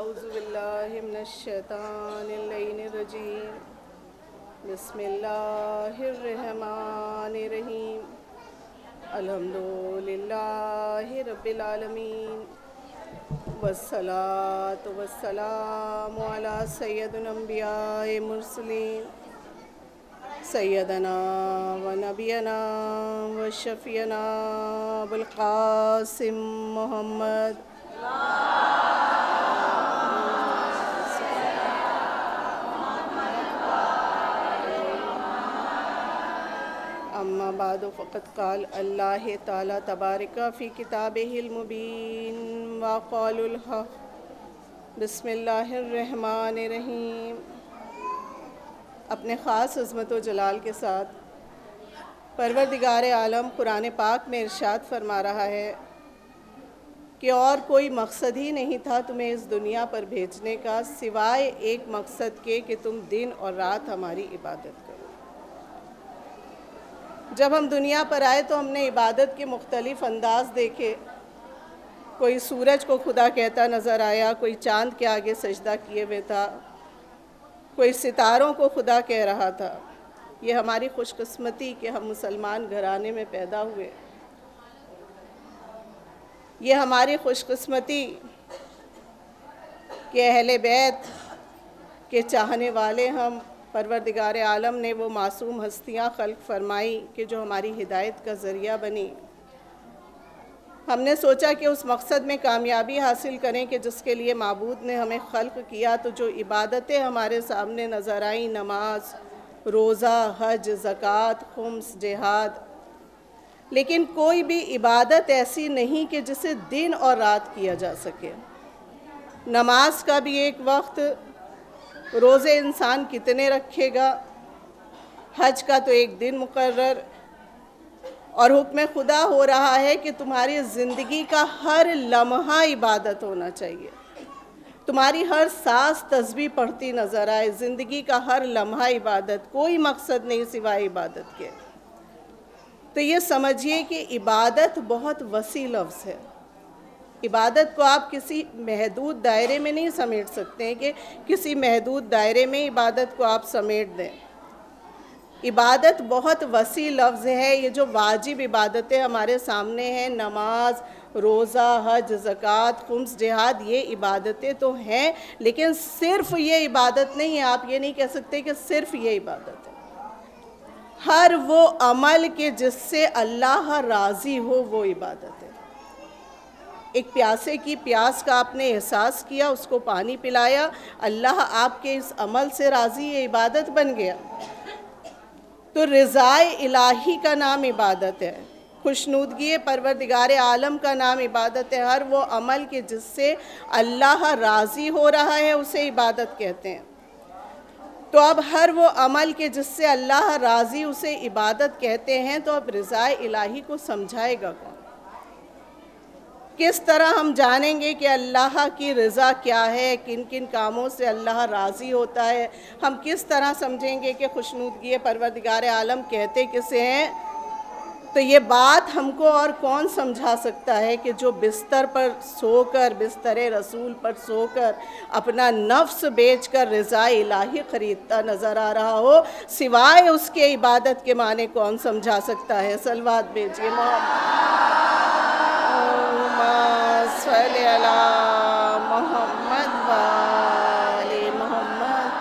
औज़ुबिल्लाहिमिनश्शैतानिर्रजीम बिस्मिल्लाहिर्रहमानिर्रहीम अल्हम्दुलिल्लाहि रब्बिल आलमीन वस्सलातु वस्सलामु अला सय्यदिल अंबियाए मुरसलीन सैयदना व नबियना व शफ़ियना अबुल क़ासिम मोहम्मद अम्मा बाद फ़क़द क़ाल अल्लाह ताला तबारक फ़ी किताबिहिल मुबीन व क़ौलुल हक़ बिस्मिल्लाहिर्रहमानिर्रहीम। अपने ख़ास अज़मत व जलाल के साथ परवरदिगार आलम कुरान पाक में इरशाद फरमा रहा है कि और कोई मकसद ही नहीं था तुम्हें इस दुनिया पर भेजने का सिवाय एक मकसद के कि तुम दिन और रात हमारी इबादत करो। जब हम दुनिया पर आए तो हमने इबादत के मुख्तलिफ़ अंदाज देखे। कोई सूरज को खुदा कहता नज़र आया, कोई चाँद के आगे सजदा किए हुए था, कोई सितारों को खुदा कह रहा था। ये हमारी खुशकिस्मती कि हम मुसलमान घराने में पैदा हुए। ये हमारी खुशकिस्मती कि अहले बैत के चाहने वाले हम। परवरदिगार आलम ने वो मासूम हस्तियाँ खल्क़ फरमाई कि जो हमारी हिदायत का ज़रिया बनी। हमने सोचा कि उस मकसद में कामयाबी हासिल करें कि जिसके लिए माबूद ने हमें खल्क़ किया। तो जो इबादतें हमारे सामने नज़र आईं, नमाज, रोज़ा, हज, ज़कात, खुम्स, जिहाद, लेकिन कोई भी इबादत ऐसी नहीं कि जिसे दिन और रात किया जा सके। नमाज का भी एक वक्त, रोज़े इंसान कितने रखेगा, हज का तो एक दिन मुकर्रर, और हुक्म खुदा हो रहा है कि तुम्हारी ज़िंदगी का हर लम्हा इबादत होना चाहिए। तुम्हारी हर सांस तस्बीह पढ़ती नज़र आए। ज़िंदगी का हर लम्हा इबादत, कोई मकसद नहीं सिवाय इबादत के। तो ये समझिए कि इबादत बहुत वसी लफ्ज़ है। इबादत को आप किसी महदूद दायरे में नहीं समेट सकते हैं कि किसी महदूद दायरे में इबादत को आप समेट दें। इबादत बहुत वसी लफ्ज़ है। ये जो वाजिब इबादतें हमारे सामने हैं, नमाज, रोज़ा, हज, ज़कात, खुम्स, जिहाद, ये इबादतें तो हैं, लेकिन सिर्फ़ ये इबादत नहीं है। आप ये नहीं कह सकते कि सिर्फ़ ये इबादत है। हर वो अमल के जिससे अल्लाह राज़ी हो वो इबादत है। एक प्यासे की प्यास का आपने एहसास किया, उसको पानी पिलाया, अल्लाह आपके इस अमल से राज़ी, ये इबादत बन गया। तो रिज़ाए इलाही का नाम इबादत है। खुशनुदगी परवरदिगार आलम का नाम इबादत है। हर वो अमल के जिससे अल्लाह राज़ी हो रहा है उसे इबादत कहते हैं। तो अब हर वो अमल के जिससे अल्लाह राज़ी उसे इबादत कहते हैं। तो अब रिज़ाए इलाही को समझाएगा कौन? किस तरह हम जानेंगे कि अल्लाह की रज़ा क्या है, किन किन कामों से अल्लाह राज़ी होता है? हम किस तरह समझेंगे कि खुशनुदगी परवरदिगार आलम कहते किसे हैं? तो ये बात हमको और कौन समझा सकता है कि जो बिस्तर पर सोकर, बिस्तर रसूल पर सोकर अपना नफ्स बेचकर रज़ा इलाही ख़रीदता नज़र आ रहा हो, सिवाय उसके इबादत के माने कौन समझा सकता है? सलवात भेजिए मोहम्मद वाले मोहम्मद।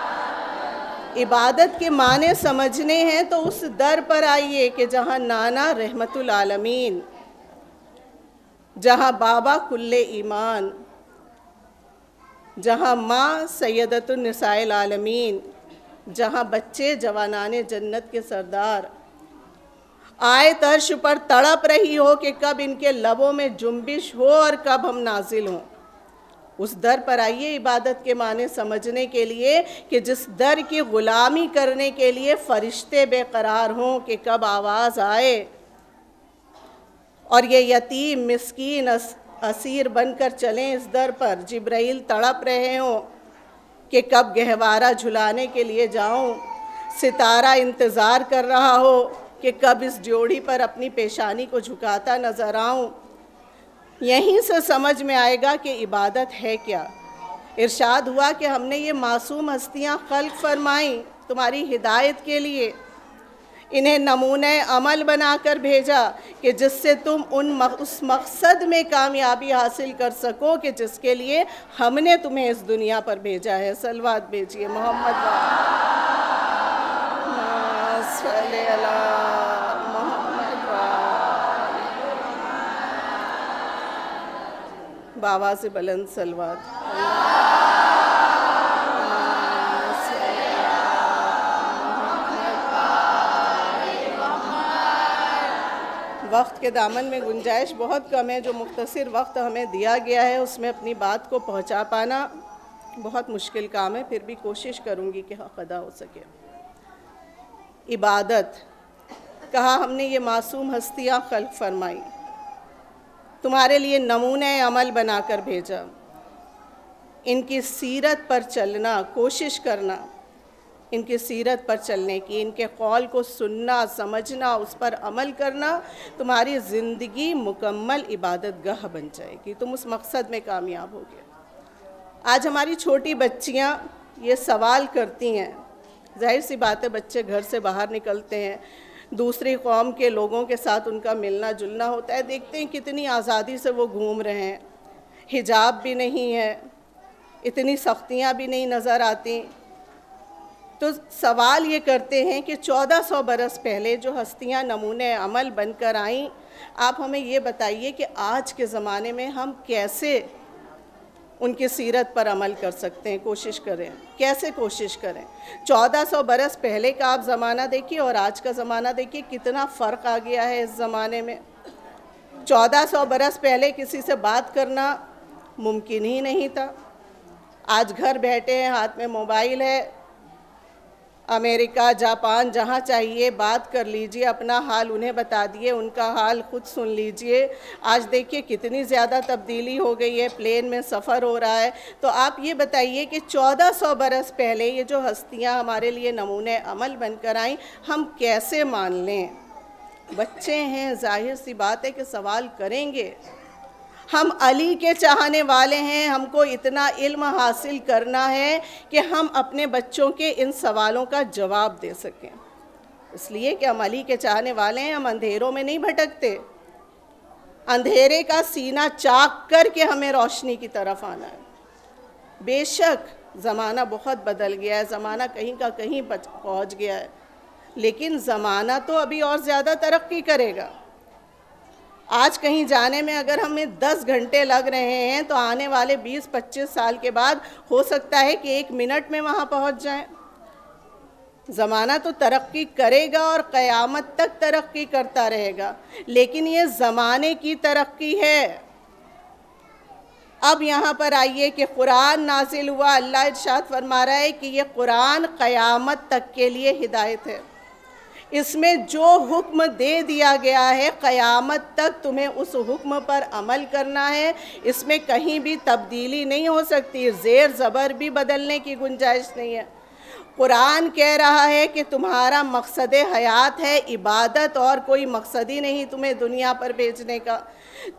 इबादत के माने समझने हैं तो उस दर पर आइए कि जहाँ नाना रहमतुल आलमीन, जहाँ बाबा कुल्ले ईमान, जहाँ माँ सैयदतुन निसाइल आलमीन, जहाँ बच्चे जवानाने जन्नत के सरदार आए तर्श पर तड़प रही हो कि कब इनके लबों में जुम्बिश हो और कब हम नाजिल हों। उस दर पर आइए इबादत के माने समझने के लिए कि जिस दर की ग़ुलामी करने के लिए फ़रिश्ते बेकरार हों कि कब आवाज़ आए, और ये यतीम मिस्कीन असीर बनकर चलें इस दर पर। जिब्राइल तड़प रहे हों कि कब गहवारा झुलाने के लिए जाऊं। सितारा इंतज़ार कर रहा हो कि कब इस जोड़ी पर अपनी पेशानी को झुकाता नज़र आऊं। यहीं से समझ में आएगा कि इबादत है क्या। इरशाद हुआ कि हमने ये मासूम हस्तियाँ खल्क फरमाई तुम्हारी हिदायत के लिए, इन्हें नमूने अमल बनाकर भेजा कि जिससे तुम उस मकसद में कामयाबी हासिल कर सको कि जिसके लिए हमने तुम्हें इस दुनिया पर भेजा है। सलवात भेजिए मोहम्मद बाबा से बुलंद सलवात। वक्त के दामन में गुंजाइश बहुत कम है, जो मुख्तसर वक्त हमें दिया गया है उसमें अपनी बात को पहुंचा पाना बहुत मुश्किल काम है, फिर भी कोशिश करूंगी कि हक़ अदा हो सके। इबादत कहा हमने ये मासूम हस्तियाँ खल्क़ फरमाई, तुम्हारे लिए नमूने अमल बनाकर भेजा, इनकी सीरत पर चलना, कोशिश करना इनकी सीरत पर चलने की, इनके कौल को सुनना, समझना, उस पर अमल करना तुम्हारी ज़िंदगी मुकम्मल इबादत गाह बन जाएगी, तुम उस मकसद में कामयाब होगे। आज हमारी छोटी बच्चियाँ ये सवाल करती हैं, जाहिर सी बात है बच्चे घर से बाहर निकलते हैं, दूसरी कौम के लोगों के साथ उनका मिलना जुलना होता है, देखते हैं कितनी आज़ादी से वो घूम रहे हैं, हिजाब भी नहीं है, इतनी सख्तियाँ भी नहीं नज़र आती। तो सवाल ये करते हैं कि 1400 बरस पहले जो हस्तियां नमूने अमल बनकर आईं, आप हमें ये बताइए कि आज के ज़माने में हम कैसे उनकी सीरत पर अमल कर सकते हैं, कोशिश करें, कैसे कोशिश करें। 1400 बरस पहले का आप ज़माना देखिए और आज का ज़माना देखिए, कितना फ़र्क आ गया है इस ज़माने में। 1400 बरस पहले किसी से बात करना मुमकिन ही नहीं था, आज घर बैठे हैं, हाथ में मोबाइल है, अमेरिका, जापान, जहाँ चाहिए बात कर लीजिए, अपना हाल उन्हें बता दिए, उनका हाल खुद सुन लीजिए। आज देखिए कितनी ज़्यादा तब्दीली हो गई है, प्लेन में सफ़र हो रहा है। तो आप ये बताइए कि 1400 बरस पहले ये जो हस्तियाँ हमारे लिए नमूने अमल बनकर आईं, हम कैसे मान लें? बच्चे हैं, जाहिर सी बात है कि सवाल करेंगे। हम अली के चाहने वाले हैं, हमको इतना इल्म हासिल करना है कि हम अपने बच्चों के इन सवालों का जवाब दे सकें, इसलिए कि हम अली के चाहने वाले हैं। हम अंधेरों में नहीं भटकते, अंधेरे का सीना चाक कर के हमें रोशनी की तरफ आना है। बेशक ज़माना बहुत बदल गया है, ज़माना कहीं का कहीं पहुँच गया है, लेकिन ज़माना तो अभी और ज़्यादा तरक्की करेगा। आज कहीं जाने में अगर हमें 10 घंटे लग रहे हैं, तो आने वाले 20-25 साल के बाद हो सकता है कि 1 मिनट में वहाँ पहुँच जाएं। ज़माना तो तरक्की करेगा और क़यामत तक तरक्की करता रहेगा, लेकिन ये ज़माने की तरक्की है। अब यहाँ पर आइए कि कुरान नाजिल हुआ, अल्लाह इरशाद फरमा रहा है कि ये कुरान क़यामत तक के लिए हिदायत है। इसमें जो हुक्म दे दिया गया है, क़यामत तक तुम्हें उस हुक्म पर अमल करना है, इसमें कहीं भी तब्दीली नहीं हो सकती, ज़ेर ज़बर भी बदलने की गुंजाइश नहीं है। कुरान कह रहा है कि तुम्हारा मकसद हयात है इबादत, और कोई मकसद ही नहीं तुम्हें दुनिया पर भेजने का।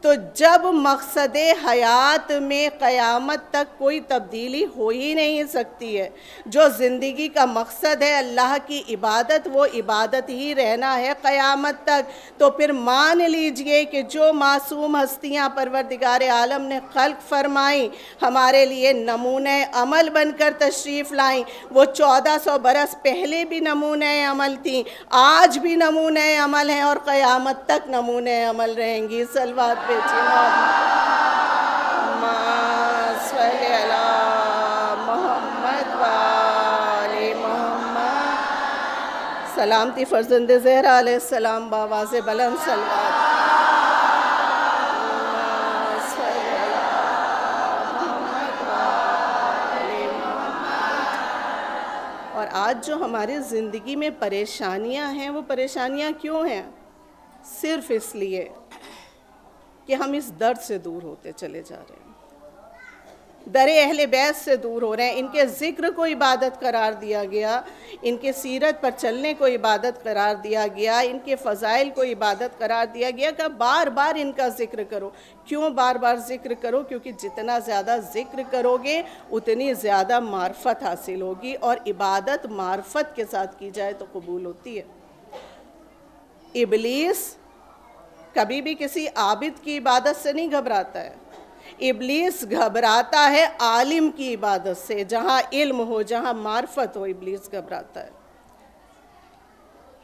तो जब मकसद हयात में क़यामत तक कोई तब्दीली हो ही नहीं सकती है, जो ज़िंदगी का मकसद है अल्लाह की इबादत, वो इबादत ही रहना है क़यामत तक। तो फिर मान लीजिए कि जो मासूम हस्तियाँ परवरदिगार आलम ने खल्क़ फरमाई, हमारे लिए नमूने अमल बनकर तशरीफ़ लाईं, वो 1400 बरस पहले भी नमूने अमल थी, आज भी नमूने अमल हैं और क़यामत तक नमूने अमल रहेंगी। सलवात भेजिए मोहम्मद वाले मोहम्मद। सलामती फ़र्ज़ंद ज़हरा अलैहिस्सलाम बावाज़े बुलंद सलवात। और आज जो हमारी ज़िंदगी में परेशानियां हैं, वो परेशानियां क्यों हैं? सिर्फ़ इसलिए कि हम इस दर्द से दूर होते चले जा रहे हैं। दरे अहले बैत से दूर हो रहे हैं। इनके ज़िक्र को इबादत करार दिया गया, इनके सीरत पर चलने को इबादत करार दिया गया, इनके फ़ज़ाइल को इबादत करार दिया गया कि बार बार इनका ज़िक्र करो। क्यों बार बार ज़िक्र करो? क्योंकि जितना ज़्यादा ज़िक्र करोगे उतनी ज़्यादा मार्फत हासिल होगी, और इबादत मार्फत के साथ की जाए तो कबूल होती है। इबलीस कभी भी किसी आबिद की इबादत से नहीं घबराता है, इबलीस घबराता है आलिम की इबादत से। जहाँ इल्म हो, जहाँ मार्फत हो, इबलीस घबराता है।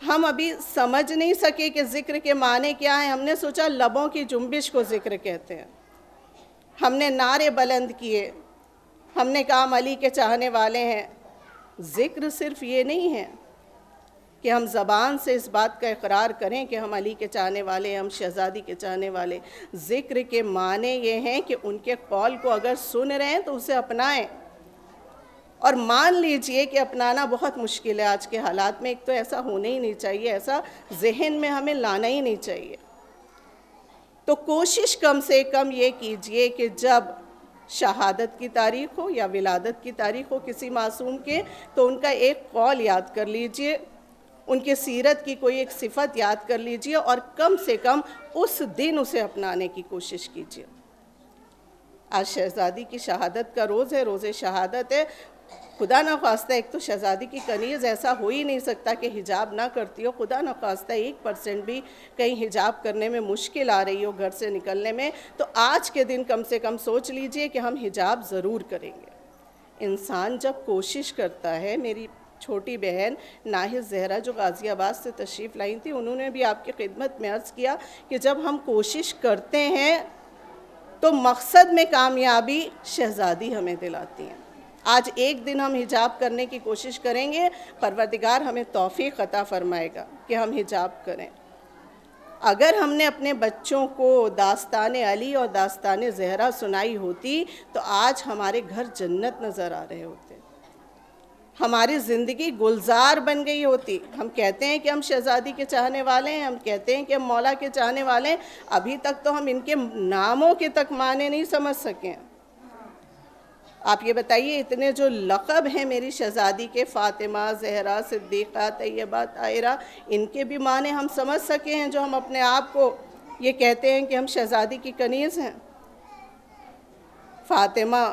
हम अभी समझ नहीं सके कि ज़िक्र के माने क्या हैं। हमने सोचा लबों की जुम्बिश को ज़िक्र कहते हैं। हमने नारे बुलंद किए, हमने कहा हम अली के चाहने वाले हैं। ज़िक्र सिर्फ ये नहीं है कि हम ज़बान से इस बात का इकरार करें कि हम अली के चाहने वाले हैं, हम शहज़ादी के चाहने वाले। ज़िक्र के माने ये हैं कि उनके कौल को अगर सुन रहे हैं तो उसे अपनाएं। और मान लीजिए कि अपनाना बहुत मुश्किल है आज के हालात में, एक तो ऐसा होना ही नहीं चाहिए, ऐसा जहन में हमें लाना ही नहीं चाहिए। तो कोशिश कम से कम ये कीजिए कि जब शहादत की तारीख़ हो या विलादत की तारीख़ हो किसी मासूम के, तो उनका एक कौल याद कर लीजिए, उनके सीरत की कोई एक सिफत याद कर लीजिए, और कम से कम उस दिन उसे अपनाने की कोशिश कीजिए। आज शहज़ादी की शहादत का रोज़ है, रोज़े शहादत है। खुदा न ख्वास्ता, एक तो शहज़ादी की कनीज़ ऐसा हो ही नहीं सकता कि हिजाब ना करती हो। खुदा न ख्वास्ता 1% भी कहीं हिजाब करने में मुश्किल आ रही हो घर से निकलने में, तो आज के दिन कम से कम सोच लीजिए कि हम हिजाब ज़रूर करेंगे। इंसान जब कोशिश करता है, मेरी छोटी बहन नाहिद ज़हरा जो गाज़ियाबाद से तशरीफ़ लाई थी, उन्होंने भी आपकी खिदमत में अर्ज़ किया कि जब हम कोशिश करते हैं तो मकसद में कामयाबी शहज़ादी हमें दिलाती हैं। आज एक दिन हम हिजाब करने की कोशिश करेंगे, परवरदिगार हमें तौफ़ीक़ अता फ़रमाएगा कि हम हिजाब करें। अगर हमने अपने बच्चों को दास्तान अली और दास्तान ज़हरा सुनाई होती तो आज हमारे घर जन्नत नज़र आ रहे होते, हमारी ज़िंदगी गुलजार बन गई होती। हम कहते हैं कि हम शहज़ादी के चाहने वाले हैं, हम कहते हैं कि हम मौला के चाहने वाले हैं, अभी तक तो हम इनके नामों के तक माने नहीं समझ सके। आप ये बताइए, इतने जो लक़ब हैं मेरी शहज़ादी के, फ़ातिमा, ज़हरा, सिद्दीक़ा, तैयबा, ताहिरा, इनके भी माने हम समझ सके हैं जो हम अपने आप को ये कहते हैं कि हम शहज़ादी की कनीज़ हैं। फ़ातिमा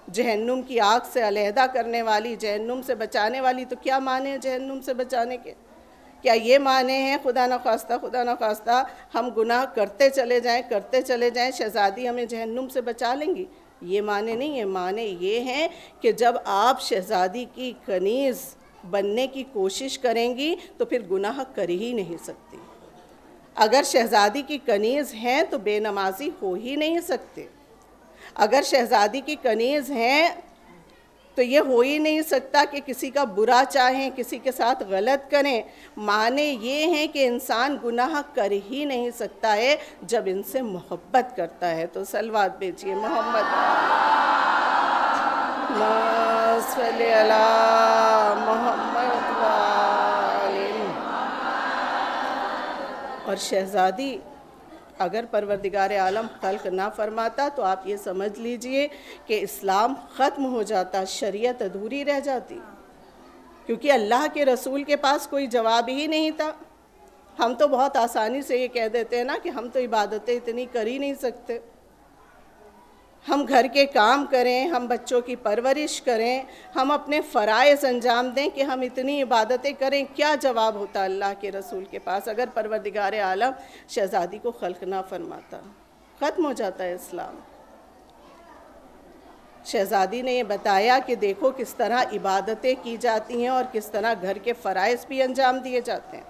जहन्नुम की आग से अलहदा करने वाली, जहन्नुम से बचाने वाली, तो क्या माने हैं जहन्नुम से बचाने के? क्या ये माने हैं खुदा न ख्वास्ता हम गुनाह करते चले जाएं, शहज़ादी हमें जहन्नुम से बचा लेंगी? ये माने नहीं है। माने ये हैं कि जब आप शहज़ादी की कनीज़ बनने की कोशिश करेंगी तो फिर गुनाह कर ही नहीं सकती। अगर शहज़ादी की कनीज़ हैं तो बेनमाजी हो ही नहीं सकते। अगर शहज़ादी की कनीज़ हैं तो ये हो ही नहीं सकता कि किसी का बुरा चाहें, किसी के साथ गलत करें। माने ये हैं कि इंसान गुनाह कर ही नहीं सकता है जब इनसे मोहब्बत करता है। तो सलवात भेजिए मोहम्मद सल्ली अला मोहम्मद और शहज़ादी अगर परवरदिगार आलम खल्क ना फरमाता तो आप ये समझ लीजिए कि इस्लाम ख़त्म हो जाता, शरीयत अधूरी रह जाती, क्योंकि अल्लाह के रसूल के पास कोई जवाब ही नहीं था। हम तो बहुत आसानी से ये कह देते हैं ना कि हम तो इबादतें इतनी कर ही नहीं सकते। हम घर के काम करें, हम बच्चों की परवरिश करें, हम अपने फ़राइज़ अंजाम दें कि हम इतनी इबादतें करें। क्या जवाब होता अल्लाह के रसूल के पास अगर परवरदिगार आलम शहज़ादी को खल्क ना फरमाता? ख़त्म हो जाता है इस्लाम। शहज़ादी ने ये बताया कि देखो किस तरह इबादतें की जाती हैं और किस तरह घर के फ़राइज़ भी अंजाम दिए जाते हैं।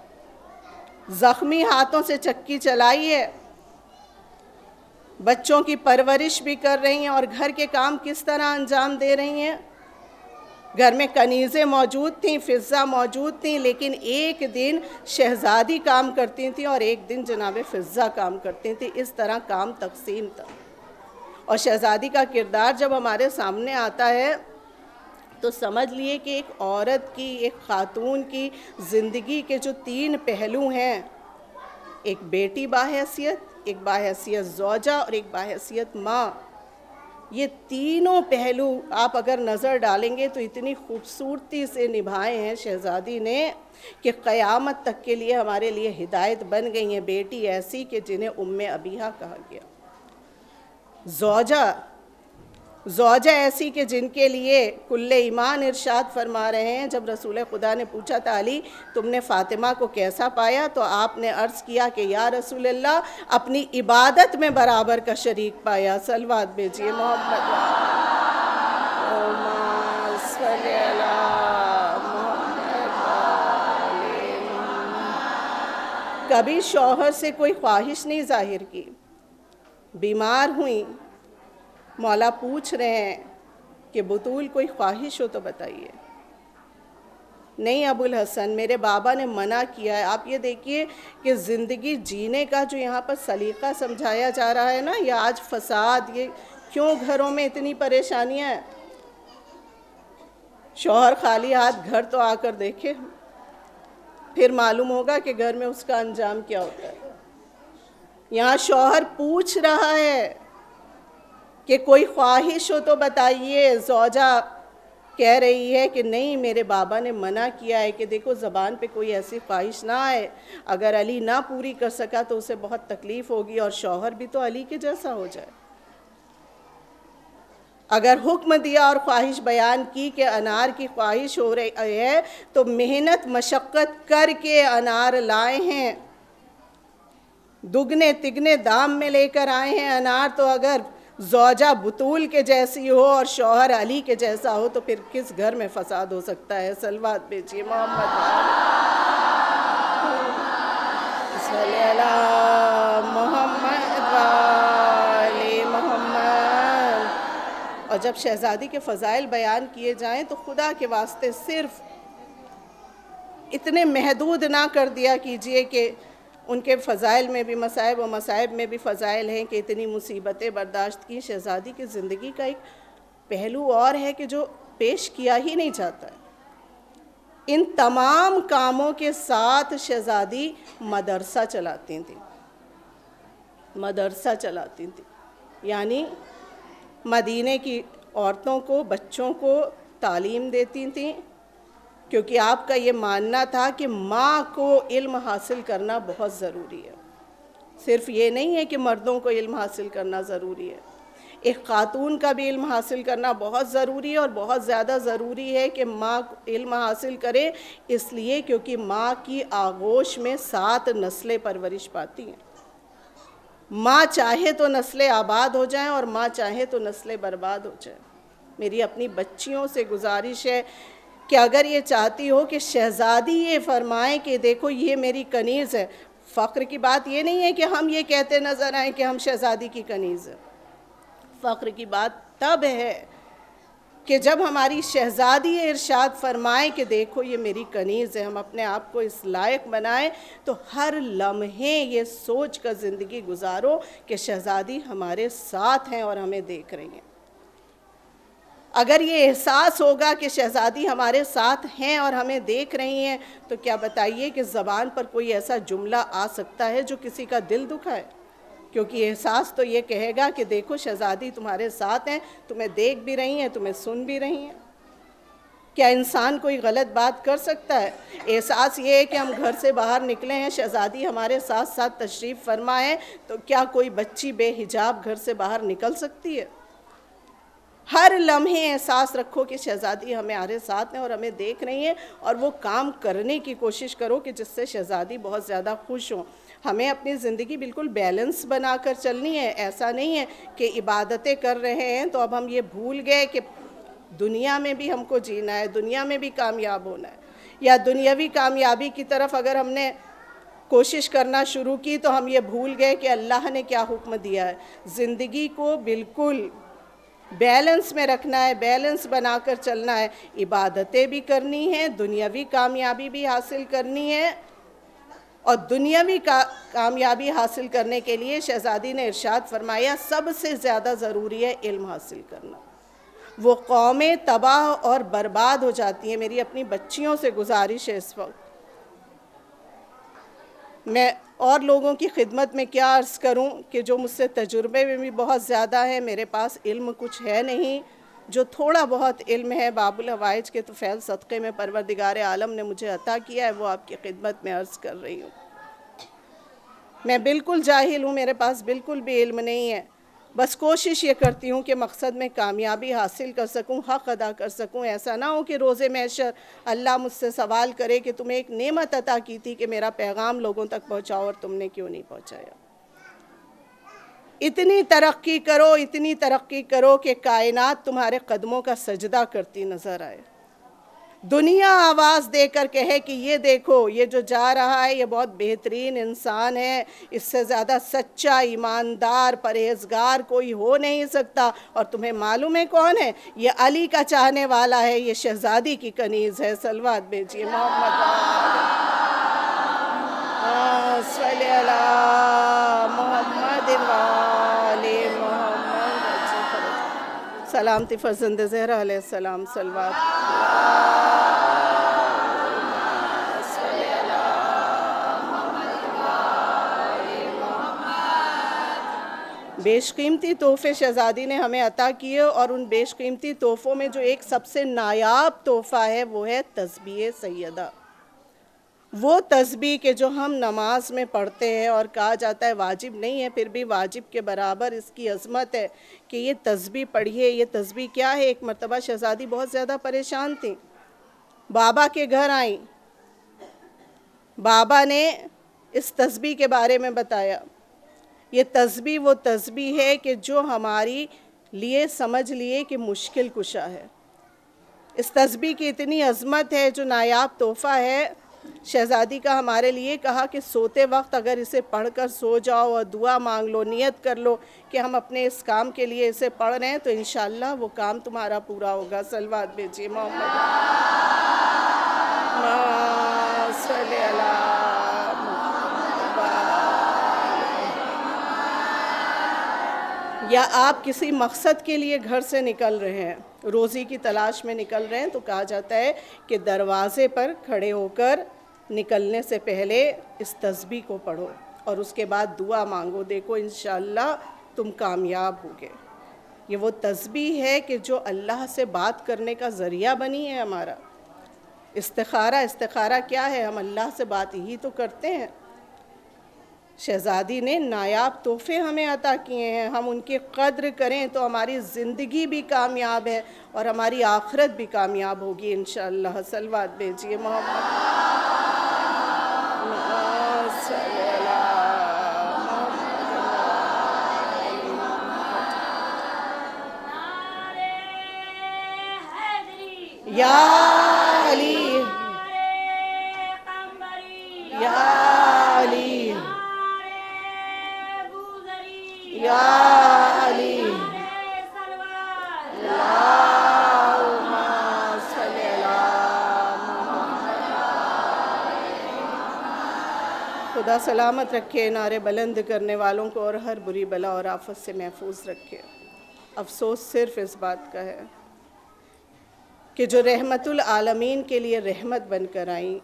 ज़ख्मी हाथों से चक्की चलाई है, बच्चों की परवरिश भी कर रही हैं और घर के काम किस तरह अंजाम दे रही हैं। घर में कनीज़ें मौजूद थीं, फ़िज़्ज़ा मौजूद थीं, लेकिन एक दिन शहज़ादी काम करती थी और एक दिन जनाब फ़िज़्ज़ा काम करती थी। इस तरह काम तकसीम था। और शहज़ादी का किरदार जब हमारे सामने आता है तो समझ लिए कि एक औरत की, एक ख़ातून की ज़िंदगी के जो 3 पहलू हैं, एक बेटी बाहैसियत, एक बाहैसियत ज़ौजा और एक बाहैसियत माँ, ये तीनों पहलू आप अगर नज़र डालेंगे तो इतनी खूबसूरती से निभाए हैं शहज़ादी ने कि क़यामत तक के लिए हमारे लिए हिदायत बन गई है। बेटी ऐसी कि जिन्हें उम्मे अबीहा कहा गया, ज़ौजा ऐसी कि जिनके लिए कुल्ले ईमान इरशाद फरमा रहे हैं। जब रसूल खुदा ने पूछा था अली तुमने फ़ातिमा को कैसा पाया, तो आपने अर्ज़ किया कि या रसूल अल्लाह अपनी इबादत में बराबर का शरीक पाया। सलवात भेजिए मोहम्मद। कभी शौहर से कोई ख्वाहिश नहीं जाहिर की। बीमार हुई, मौला पूछ रहे हैं कि बुतूल कोई ख्वाहिश हो तो बताइए। नहीं अबुल हसन, मेरे बाबा ने मना किया है। आप ये देखिए कि ज़िंदगी जीने का जो यहाँ पर सलीक़ा समझाया जा रहा है ना, ये आज फसाद, ये क्यों घरों में इतनी परेशानियाँ हैं। शौहर खाली हाथ घर तो आकर देखे, फिर मालूम होगा कि घर में उसका अंजाम क्या होता है। यहाँ शौहर पूछ रहा है कि कोई ख्वाहिश हो तो बताइए। ज़ौजा कह रही है कि नहीं, मेरे बाबा ने मना किया है कि देखो ज़बान पे कोई ऐसी ख्वाहिश ना आए, अगर अली ना पूरी कर सका तो उसे बहुत तकलीफ़ होगी और शौहर भी तो अली के जैसा हो जाए। अगर हुक्म दिया और ख्वाहिश बयान की कि अनार की ख्वाहिश हो रही है तो मेहनत मशक्क़त करके अनार लाए हैं, दुगने तिगने दाम में लेकर आए हैं अनार। तो अगर ज़ौजा बुतूल के जैसी हो और शौहर अली के जैसा हो तो फिर किस घर में फसाद हो सकता है। सलवात भेजिए मोहम्मद। और जब शहज़ादी के फ़ज़ाइल बयान किए जाएं तो खुदा के वास्ते सिर्फ़ इतने महदूद ना कर दिया कीजिए कि उनके फ़ज़ाइल में भी मसाइब और मसाइब में भी फ़ज़ाइल हैं कि इतनी मुसीबतें बर्दाश्त की। शहज़ादी की ज़िंदगी का एक पहलू और है कि जो पेश किया ही नहीं जाता है। इन तमाम कामों के साथ शहज़ादी मदरसा चलाती थी। मदरसा चलाती थी यानी मदीने की औरतों को, बच्चों को तालीम देती थीं, क्योंकि आपका ये मानना था कि माँ को इल्म हासिल करना बहुत ज़रूरी है। सिर्फ़ ये नहीं है कि मर्दों को इल्म हासिल करना ज़रूरी है, एक ख़ातून का भी इल्म हासिल करना बहुत ज़रूरी है। और बहुत ज़्यादा ज़रूरी है कि माँ इल्म हासिल करे, इसलिए क्योंकि माँ की आगोश में 7 नस्लें परवरिश पाती हैं। माँ चाहे तो नस्लें आबाद हो जाएं और माँ चाहे तो नस्लें बर्बाद हो जाएं। मेरी अपनी बच्चियों से गुजारिश है कि अगर ये चाहती हो कि शहज़ादी ये फ़रमाएं कि देखो ये मेरी कनीज़ है, फ़ख्र की बात ये नहीं है कि हम ये कहते नज़र आएँ कि हम शहज़ादी की कनीज़ है। फ़ख्र की बात तब है कि जब हमारी शहज़ादी इरशाद फ़रमाए कि देखो ये मेरी कनीज़ है, हम अपने आप को इस लायक बनाएं तो हर लम्हे ये सोच कर ज़िंदगी गुजारो कि शहज़ादी हमारे साथ हैं और हमें देख रही हैं। अगर ये एहसास होगा कि शहज़ादी हमारे साथ हैं और हमें देख रही हैं तो क्या बताइए कि ज़बान पर कोई ऐसा जुमला आ सकता है जो किसी का दिल दुखाए, क्योंकि एहसास तो ये कहेगा कि देखो शहज़ादी तुम्हारे साथ हैं, तुम्हें देख भी रही हैं, तुम्हें सुन भी रही हैं। क्या इंसान कोई गलत बात कर सकता है? एहसास ये है कि हम घर से बाहर निकले हैं, शहज़ादी हमारे साथ साथ तशरीफ़ फरमा है, तो क्या कोई बच्ची बेहिजाब घर से बाहर निकल सकती है? हर लम्हे एहसास रखो कि शहज़ादी हमारे साथ हैं और हमें देख रही हैं, और वो काम करने की कोशिश करो कि जिससे शहज़ादी बहुत ज़्यादा खुश हो। हमें अपनी ज़िंदगी बिल्कुल बैलेंस बना कर चलनी है। ऐसा नहीं है कि इबादतें कर रहे हैं तो अब हम ये भूल गए कि दुनिया में भी हमको जीना है, दुनिया में भी कामयाब होना है, या दुनियावी कामयाबी की तरफ अगर हमने कोशिश करना शुरू की तो हम ये भूल गए कि अल्लाह ने क्या हुक्म दिया है। ज़िंदगी को बिल्कुल बैलेंस में रखना है, बैलेंस बनाकर चलना है। इबादतें भी करनी हैं, दुनियावी कामयाबी भी हासिल करनी है, और दुनियावी कामयाबी हासिल करने के लिए शहज़ादी ने इरशाद फरमाया सबसे ज़्यादा ज़रूरी है इल्म हासिल करना। वो कौमें तबाह और बर्बाद हो जाती हैं। मेरी अपनी बच्चियों से गुजारिश है इस वक्त मैं और लोगों की खिदमत में क्या अर्ज़ करूं कि जो मुझसे तजुर्बे में भी बहुत ज़्यादा है, मेरे पास इल्म कुछ है नहीं। जो थोड़ा बहुत इल्म है बाबुल हवाइज के तो फैज़ सदक़े में परवरदिगार आलम ने मुझे अता किया है, वो आपकी खिदमत में अर्ज़ कर रही हूँ। मैं बिल्कुल जाहिल हूँ, मेरे पास बिल्कुल भी इल्म नहीं है। बस कोशिश ये करती हूँ कि मकसद में कामयाबी हासिल कर सकूँ, हक़ अदा कर सकूँ। ऐसा ना हो कि रोज़े महशर अल्लाह मुझसे सवाल करे कि तुम्हें एक नेमत अता की थी कि मेरा पैगाम लोगों तक पहुँचाओ और तुमने क्यों नहीं पहुँचाया। इतनी तरक्की करो, इतनी तरक्की करो कि कायनात तुम्हारे कदमों का सजदा करती नज़र आए। दुनिया आवाज़ देकर कहे कि ये देखो, ये जो जा रहा है ये बहुत बेहतरीन इंसान है, इससे ज़्यादा सच्चा, ईमानदार, परहेज़गार कोई हो नहीं सकता। और तुम्हें मालूम है कौन है? ये अली का चाहने वाला है, ये शहज़ादी की कनीज़ है। सलवात भेजिए मोहम्मद सलामती फ़र्ज़ंद ज़हरा अलैहिस्सलाम। सलवात बेशकीमती तोहफ़े शहज़ादी ने हमें अता किए और उन बेशकीमती तोहफ़ों में जो एक सबसे नायाब तोहफ़ा है वो है तस्बीह सैयदा। वो तस्बीह के जो हम नमाज में पढ़ते हैं और कहा जाता है वाजिब नहीं है, फिर भी वाजिब के बराबर इसकी अज़मत है कि ये तस्बीह पढ़िए। ये तस्बीह क्या है? एक मरतबा शहज़ादी बहुत ज़्यादा परेशान थी, बाबा के घर आई। बाबा ने इस तस्बीह के बारे में बताया। ये तस्बीह वो तस्बीह है कि जो हमारी लिए समझ लिए कि मुश्किल कुशा है। इस तस्बीह की इतनी अज़मत है, जो नायाब तोहफ़ा है शहज़ादी का हमारे लिए कहा कि सोते वक्त अगर इसे पढ़कर सो जाओ और दुआ मांग लो, नियत कर लो कि हम अपने इस काम के लिए इसे पढ़ रहे हैं, तो इंशाअल्लाह वो काम तुम्हारा पूरा होगा। सलवात भेजिए मोहम्मद। या आप किसी मकसद के लिए घर से निकल रहे हैं, रोज़ी की तलाश में निकल रहे हैं, तो कहा जाता है कि दरवाज़े पर खड़े होकर निकलने से पहले इस तस्बीह को पढ़ो और उसके बाद दुआ मांगो, देखो इंशाअल्लाह तुम कामयाब होगे। ये वो तस्बीह है कि जो अल्लाह से बात करने का ज़रिया बनी है हमारा। इस्तिखारा क्या है? हम अल्लाह से बात ही तो करते हैं। शहज़ादी ने नायाब तोहफ़े हमें अता किए हैं, हम उनकी कद्र करें तो हमारी ज़िंदगी भी कामयाब है और हमारी आखिरत भी कामयाब होगी इंशाअल्लाह। सलवात भेजिए मोहम्मद। या अली या अली या अली खुदा सलामत रखे, नारे बुलंद करने वालों को और हर बुरी बला और आफत से महफूज रखे। अफसोस सिर्फ़ इस बात का है कि जो रहमतुल आलमीन के लिए रहमत बनकर आई,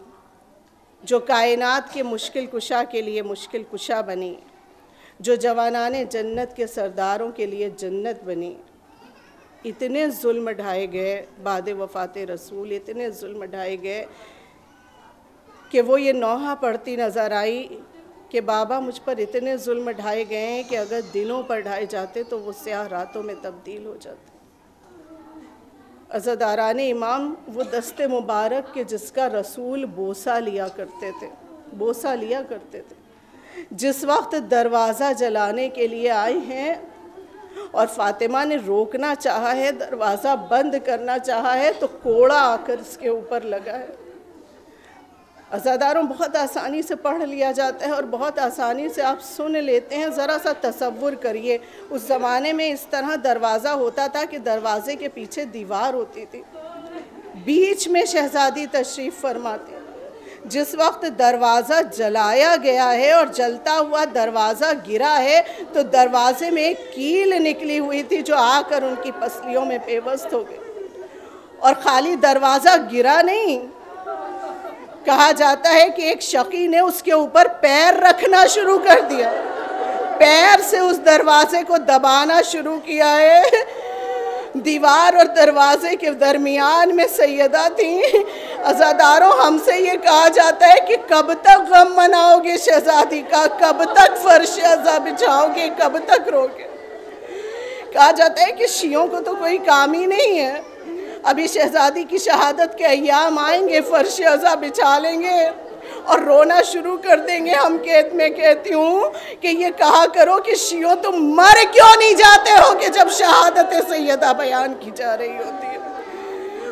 जो कायनात के मुश्किल कुशा के लिए मुश्किल कुशा बनी, जो जवानाने जन्नत के सरदारों के लिए जन्नत बनी, इतने जुल्म ढाए गए बाद वफ़ात रसूल, इतने जुल्म ढाए गए कि वो ये नौहा पढ़ती नज़र आई कि बाबा मुझ पर इतने जुल्म ढाए गए हैं कि अगर दिनों पर ढाए जाते तो वो स्याह रातों में तब्दील हो जाते। अज़ादारान इमाम वो दस्ते मुबारक के जिसका रसूल बोसा लिया करते थे, जिस वक्त दरवाज़ा जलाने के लिए आए हैं और फ़ातिमा ने रोकना चाहा है, दरवाज़ा बंद करना चाहा है, तो कोड़ा आकर इसके ऊपर लगा है। अज़ादारों बहुत आसानी से पढ़ लिया जाता है और बहुत आसानी से आप सुन लेते हैं। ज़रा सा तसव्वुर करिए, उस ज़माने में इस तरह दरवाज़ा होता था कि दरवाज़े के पीछे दीवार होती थी, बीच में शहज़ादी तशरीफ़ फरमाती। जिस वक्त दरवाज़ा जलाया गया है और जलता हुआ दरवाज़ा गिरा है तो दरवाज़े में एक कील निकली हुई थी जो आकर उनकी पसलियों में पेवस्त हो गई। और ख़ाली दरवाज़ा गिरा नहीं, कहा जाता है कि एक शकी ने उसके ऊपर पैर रखना शुरू कर दिया, पैर से उस दरवाजे को दबाना शुरू किया है। दीवार और दरवाजे के दरमियान में सैयदा थी। अज़ादारों, हमसे ये कहा जाता है कि कब तक गम मनाओगे शहजादी का, कब तक फर्श अज़ा बिछाओगे, कब तक रोगे। कहा जाता है कि शियों को तो कोई काम ही नहीं है, अभी शहजादी की शहादत के अय्याम आएंगे, फर्श अज़ा बिछा लेंगे और रोना शुरू कर देंगे। हम मैं कहती हूँ कि ये कहा करो कि शियों तुम मर क्यों नहीं जाते हो कि जब शहादत सैयदा बयान की जा रही होती है।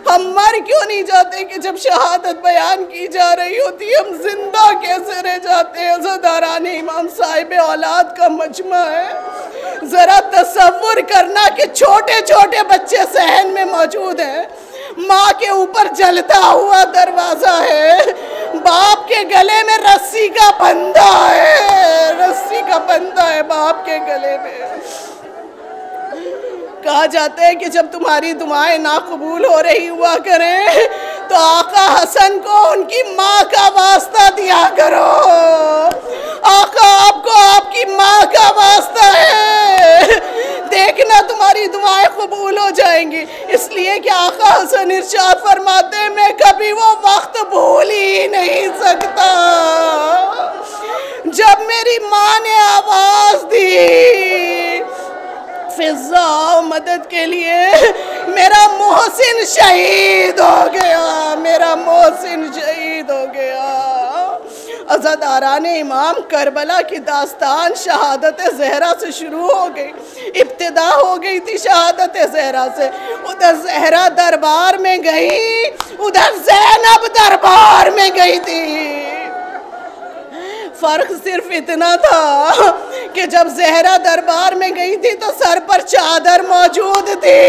हम मर क्यों नहीं जाते कि जब शहादत बयान की जा रही होती है। हम जिंदा कैसे रह जाते हैं। ज़दारान इमाम साहिब औलाद का मजमा है। ज़रा तसव्वुर करना कि छोटे छोटे बच्चे सहन में मौजूद हैं, माँ के ऊपर जलता हुआ दरवाज़ा है, बाप के गले में रस्सी का बंधा है, रस्सी का बंधा है बाप के गले में। कहा जाता है कि जब तुम्हारी दुआएं नाकबूल हो रही हुआ करें तो आका हसन को उनकी माँ का वास्ता दिया करो। आका आपको आपकी माँ का वास्ता है, देखना तुम्हारी दुआएं कबूल हो जाएंगी। इसलिए कि आका हसन इरशाद फरमाते हैं, मैं कभी वो वक्त भूल ही नहीं सकता जब मेरी माँ ने आवाज दी, फिजा मदद के लिए मेरा मोहसिन शहीद हो गया, मेरा मोहसिन शहीद हो गया। अज़ादारान इमाम, करबला की दास्तान शहादत ज़हरा से शुरू हो गई, इब्तिदा हो गई थी शहादत ज़हरा से। उधर ज़हरा दरबार में गई, उधर ज़ैनब दरबार में गई थी। फर्क सिर्फ इतना था कि जब ज़हरा दरबार में गई थी तो सर पर चादर मौजूद थी,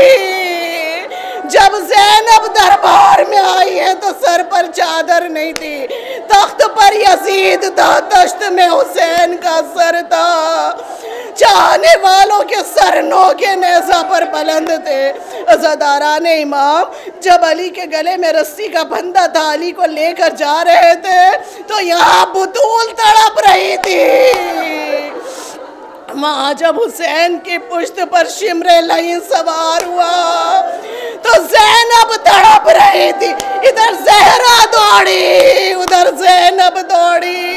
जब ज़ैनब दरबार में आई है तो सर पर चादर नहीं थी। तख्त पर यजीद था, दश्त में हुसैन का सर था, चाहने वालों के सरनों के नेज़ा पर बुलंद थे। अज़ादारान इमाम, जब अली के गले में रस्सी का बंधा था, अली को लेकर जा रहे थे तो यहाँ बुतूल तड़प रही थी। वहाँ जब हुसैन की पुश्त पर शिमरे लईन सवार हुआ तो ज़ैनब तड़प रही थी। इधर ज़हरा दौड़ी, उधर ज़ैनब दौड़ी।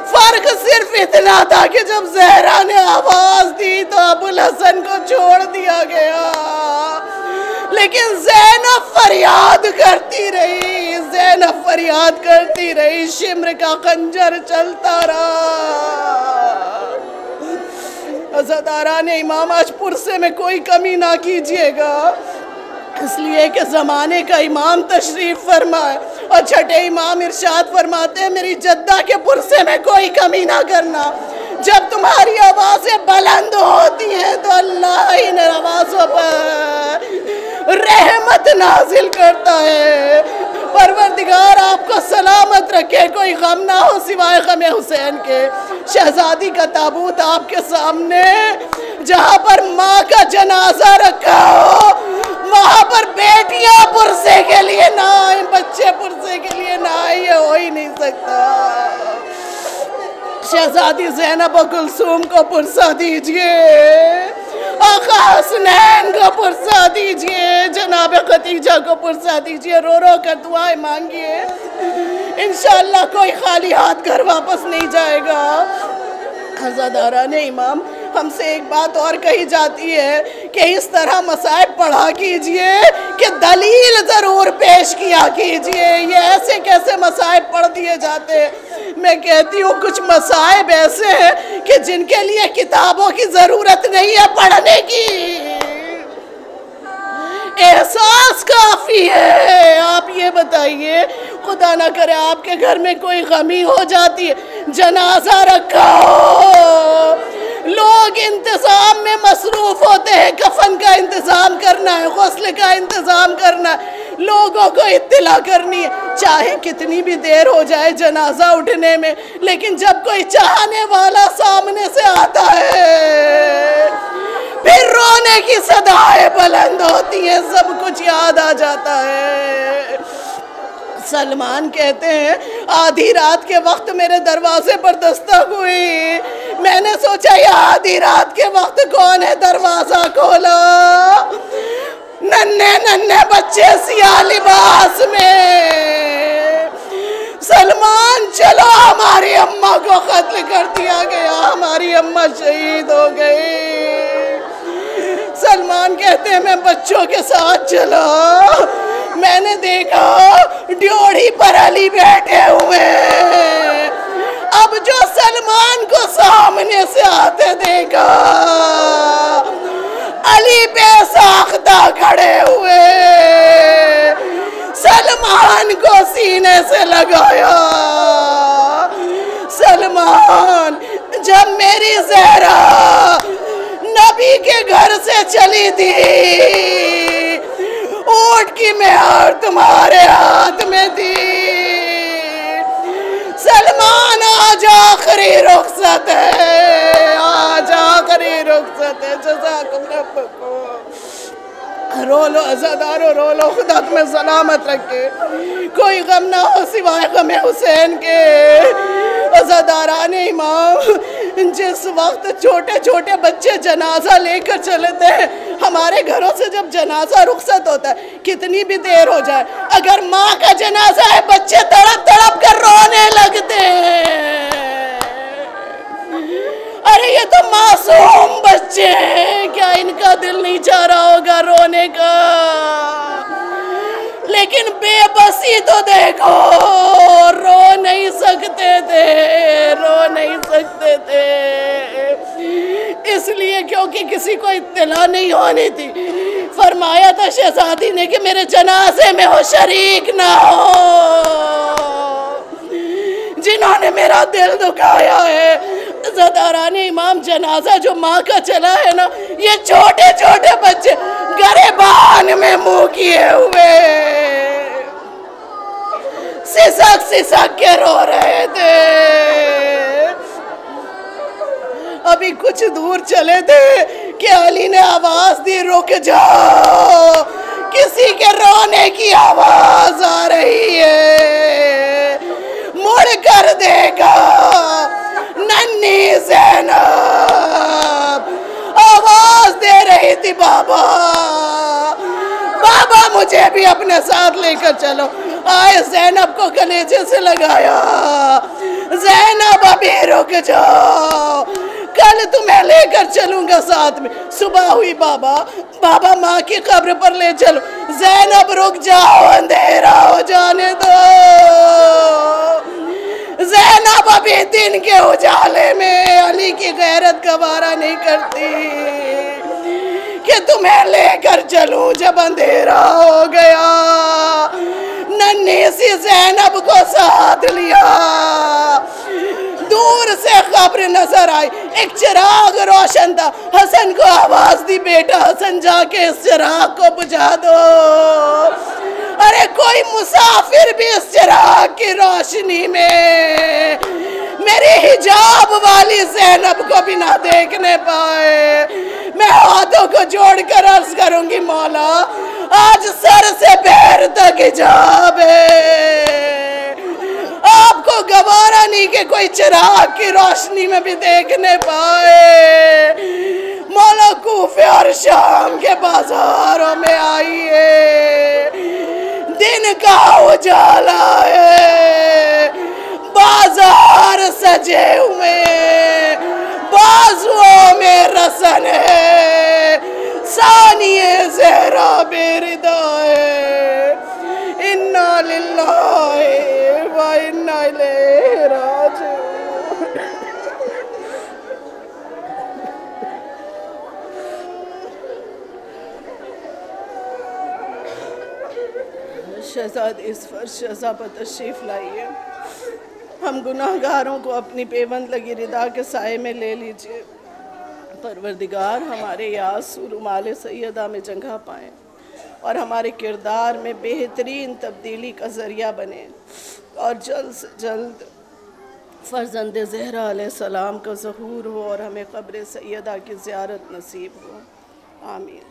फर्क सिर्फ इतना था कि जब ज़हरा ने आवाज दी तो अबुल हसन को छोड़ दिया गया, लेकिन ज़ैनब फरियाद करती रही, ज़ैनब फरियाद करती रही। शिम्र का खंजर चलता रहा। अज़ादारान इमाम, आज पुरसे में कोई कमी ना कीजिएगा, इसलिए कि ज़माने का इमाम तशरीफ़ फरमाए और छठे इमाम इरशाद फरमाते हैं, मेरी जद्दा के पुरसे में कोई कमी ना करना। जब तुम्हारी आवाज़ें बुलंद होती हैं तो अल्लाह इन आवाज़ों पर रहमत नाजिल करता है। परवरदिगार आपको सलामत रखे, कोई गम ना हो सिवाय गम हुसैन के। शहजादी का ताबूत आपके सामने, जहाँ पर माँ का जनाजा रखा हो वहाँ पर बेटियां पुरसे के लिए ना आए, बच्चे पुरसे के लिए ना आए, ये हो ही नहीं सकता। शहजादी ज़ैनब कुलसूम को पुरसा दीजिए, आका हसनैन को पुरसा दीजिए, जनाब खतीजा को पुरसा दीजिए, रो रो कर दुआएं मांगिए, इंशाअल्लाह कोई खाली हाथ घर वापस नहीं जाएगा। अज़ादारान इमाम, हमसे एक बात और कही जाती है कि इस तरह मसाइब पढ़ा कीजिए कि दलील ज़रूर पेश किया कीजिए। ये ऐसे कैसे मसाइब पढ़ दिए जाते हैं। मैं कहती हूँ कुछ मसाइब ऐसे हैं कि जिनके लिए किताबों की ज़रूरत नहीं है पढ़ने की, एहसास काफ़ी है। आप ये बताइए, खुदा ना करे आपके घर में कोई गमी हो जाती है, जनाजा रखा हो, लोग इंतज़ाम में मसरूफ़ होते हैं, कफन का इंतज़ाम करना है, गुस्ल का इंतज़ाम करना है, लोगों को इत्तला करनी है, चाहे कितनी भी देर हो जाए जनाजा उठने में, लेकिन जब कोई चाहने वाला सामने से आता है फिर रोने की सदाएं बुलंद होती हैं, सब कुछ याद आ जाता है। सलमान कहते हैं आधी रात के वक्त मेरे दरवाजे पर दस्तक हुई। मैंने सोचा ये आधी रात के वक्त कौन है, दरवाजा खोला, नन्हे नन्हे बच्चे सियाह लिबास में। सलमान चलो, हमारी अम्मा को कत्ल कर दिया गया, हमारी अम्मा शहीद हो गई। सलमान कहते हैं मैं बच्चों के साथ चला, मैंने देखा ड्योढ़ी पर अली बैठे हुए। अब जो सलमान को सामने से आते देखा, अली बेसाख्ता खड़े हुए, सलमान को सीने से लगाया। सलमान, जब मेरी ज़हरा नबी के घर से चली थी, ऊंट की मेहर तुम्हारे हाथ में थी। सलमान आज आखिरी रुखसत है, आज आखिरी रुखसत है। जज़ाकुमुल्लाह रब्बको। रो लो अज़ादारो, रो लो, खुदा तुम्हें सलामत रखे। कोई गम ना हो सिवाय गमे हुसैन के। अज़ादाराने इमाम, जिस वक्त छोटे छोटे बच्चे जनाजा लेकर चले थे, हमारे घरों से जब जनाजा रुखसत होता है, कितनी भी देर हो जाए, अगर माँ का जनाजा है, बच्चे तड़प तड़प कर रोने लगते हैं। अरे ये तो मासूम बच्चे हैं, क्या इनका दिल नहीं चाह रहा होगा रोने का? लेकिन बेबसी तो देखो, रो नहीं सकते थे, रो नहीं सकते थे, इसलिए क्योंकि किसी को इत्तला नहीं होनी थी। फरमाया था शहजादी ने कि मेरे जनाजे में हो शरीक ना हो। जिन्होंने मेरा दिल दुखाया है, ज़दाराने इमाम, जनाजा जो माँ का चला है ना, ये छोटे छोटे बच्चे गरेबान में मुंह किए हुए सिसक सिसक के रो रहे थे। अभी कुछ दूर चले थे कि अली ने आवाज दी, रुक जाओ, किसी के रोने की आवाज आ रही है। मुड़ कर देखा, नन्ही ज़ैनब आवाज दे रही थी, बाबा बाबा मुझे भी अपने साथ लेकर चलो। आए, ज़ैनब को कलेजे से लगाया, ज़ैनब अभी रुक जाओ, कल तुम्हें लेकर चलूंगा साथ में। सुबह हुई, बाबा बाबा माँ की कब्र पर ले चलो। ज़ैनब रुक जाओ, अंधेरा हो जाने दो। ज़ैनब अभी दिन के उजाले में अली की गैरत गवारा नहीं करती कि तुम्हें लेकर चलूं जब अंधेरा हो गया। नन्ही सी ज़ैनब को साथ लिया, दूर से कब्र नजर आई, एक चिराग रोशन था। हसन को आवाज दी, बेटा हसन जाके इस चिराग को बुझा दो। अरे कोई मुसाफिर भी इस चिराग की रोशनी में मेरी हिजाब वाली ज़ैनब को भी ना देखने पाए। मैं हाथों को जोड़कर अर्ज करूंगी, मौला आज सर से पैर तक हिजाब है, आपको गवारा नहीं कि कोई चिराग की रोशनी में भी देखने पाए। मौला कूफे और शाम के बाजारों में आइए, दिन का उजाला है, बाजार सजे हुए, बाजुओं में रसन है, सानिए ज़हरा बेरिदा है। इन्ना लिल्लाहि व इन्ना इलैहि राजिऊन। शहजाद इस पर शहजादा तशरीफ लाइए। हम गुनाहगारों को अपनी पेवंद लगी रिदा के साए में ले लीजिए। परवरदिगार हमारे यासूर रुमाल सैयदा में जगह पाएँ और हमारे किरदार में बेहतरीन तब्दीली का ज़रिया बने और जल्द से जल्द फ़र्ज़ंद ज़हरा अलैहिस्सलाम का ज़हूर हो और हमें क़ब्र सैयदा की ज़ियारत नसीब हो। आमीन।